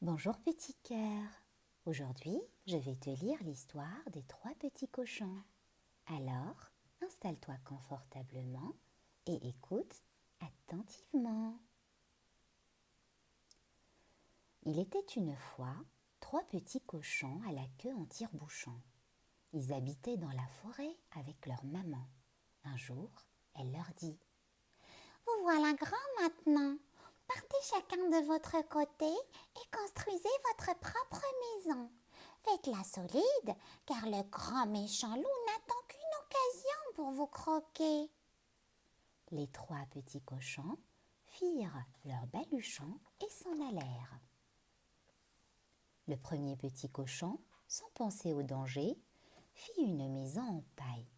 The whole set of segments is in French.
Bonjour petit cœur. Aujourd'hui, je vais te lire l'histoire des 3 petits cochons. Alors, installe-toi confortablement et écoute attentivement. Il était une fois 3 petits cochons à la queue en tire-bouchon. Ils habitaient dans la forêt avec leur maman. Un jour, elle leur dit: Vous voilà grands maintenant. Partez chacun de votre côté et construisez votre propre maison. Faites-la solide, car le grand méchant loup n'attend qu'une occasion pour vous croquer. Les 3 petits cochons firent leur baluchon et s'en allèrent. Le premier petit cochon, sans penser au danger, fit une maison en paille.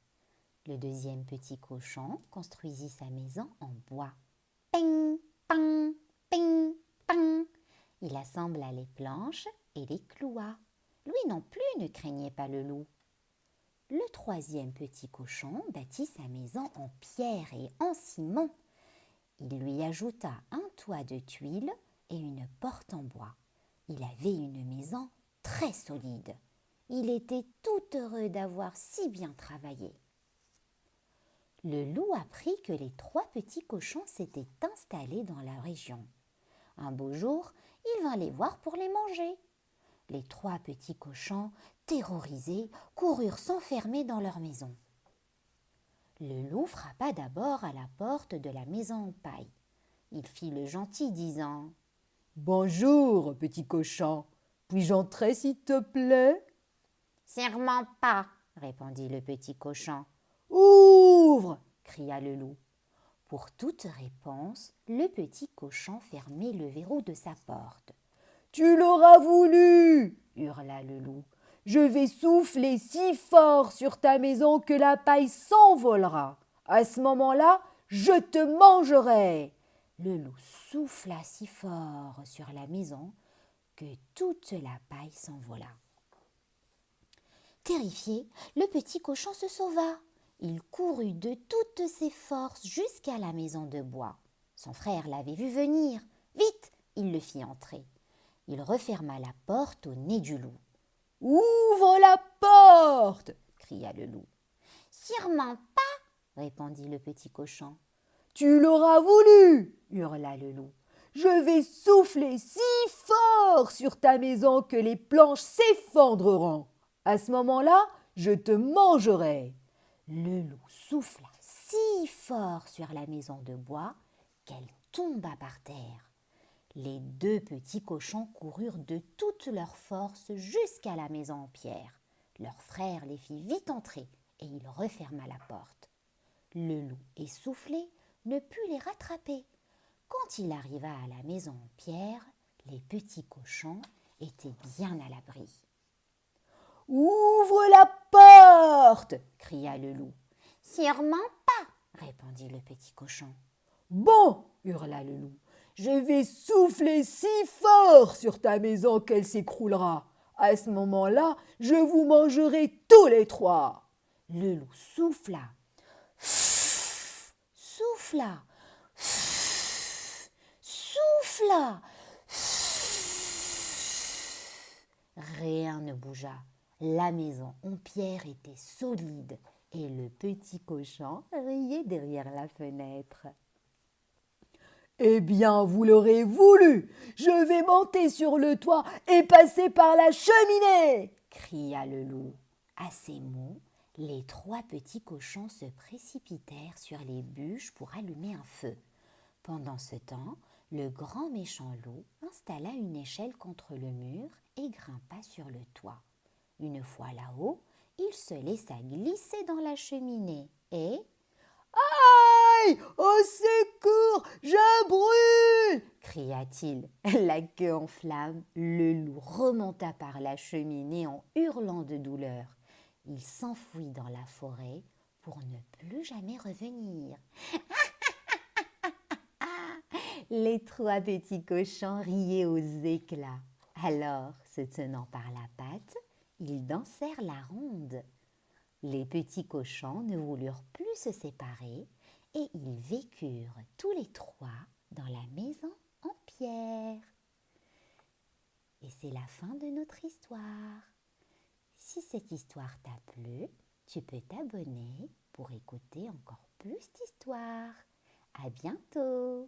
Le deuxième petit cochon construisit sa maison en bois. Ping, ping, ping, ping. Il assembla les planches et les cloua. Lui non plus ne craignait pas le loup. Le troisième petit cochon bâtit sa maison en pierre et en ciment. Il lui ajouta un toit de tuiles et une porte en bois. Il avait une maison très solide. Il était tout heureux d'avoir si bien travaillé. Le loup apprit que les 3 petits cochons s'étaient installés dans la région. Un beau jour, il vint les voir pour les manger. Les 3 petits cochons, terrorisés, coururent s'enfermer dans leur maison. Le loup frappa d'abord à la porte de la maison en paille. Il fit le gentil, disant: « Bonjour, petit cochon. Puis-je entrer, s'il te plaît ?»« Sûrement pas, répondit le petit cochon. « Ouvre !» cria le loup. Pour toute réponse, le petit cochon fermait le verrou de sa porte. « Tu l'auras voulu !» hurla le loup. « Je vais souffler si fort sur ta maison que la paille s'envolera. À ce moment-là, je te mangerai. » Le loup souffla si fort sur la maison que toute la paille s'envola. Terrifié, le petit cochon se sauva. Il courut de toutes ses forces jusqu'à la maison de bois. Son frère l'avait vu venir. Vite, il le fit entrer. Il referma la porte au nez du loup. « Ouvre la porte !» cria le loup. « Sûrement pas, répondit le petit cochon. « Tu l'auras voulu !» hurla le loup. « Je vais souffler si fort sur ta maison que les planches s'effondreront. À ce moment-là, je te mangerai. » Le loup souffla si fort sur la maison de bois qu'elle tomba par terre. Les 2 petits cochons coururent de toutes leurs forces jusqu'à la maison en pierre. Leur frère les fit vite entrer et il referma la porte. Le loup, essoufflé, ne put les rattraper. Quand il arriva à la maison en pierre, les petits cochons étaient bien à l'abri. « Ouvre la porte !» cria le loup. « Sûrement pas, répondit le petit cochon. « Bon !» hurla le loup. « Je vais souffler si fort sur ta maison qu'elle s'écroulera. À ce moment-là, je vous mangerai tous les 3. » Le loup souffla, souffla, souffla. Rien ne bougea. La maison en pierre était solide et le petit cochon riait derrière la fenêtre. « Eh bien, vous l'aurez voulu. Je vais monter sur le toit et passer par la cheminée !» cria le loup. À ces mots, les 3 petits cochons se précipitèrent sur les bûches pour allumer un feu. Pendant ce temps, le grand méchant loup installa une échelle contre le mur et grimpa sur le toit. Une fois là-haut, il se laissa glisser dans la cheminée et... « Aïe ! Au secours, je brûle !» cria-t-il. La queue en flammes, le loup remonta par la cheminée en hurlant de douleur. Il s'enfuit dans la forêt pour ne plus jamais revenir. Les 3 petits cochons riaient aux éclats. Alors, se tenant par la patte, ils dansèrent la ronde. Les petits cochons ne voulurent plus se séparer et ils vécurent tous les 3 dans la maison en pierre. Et Et c'est la fin de notre histoire. Si cette histoire t'a plu, tu peux t'abonner pour écouter encore plus d'histoires. À bientôt!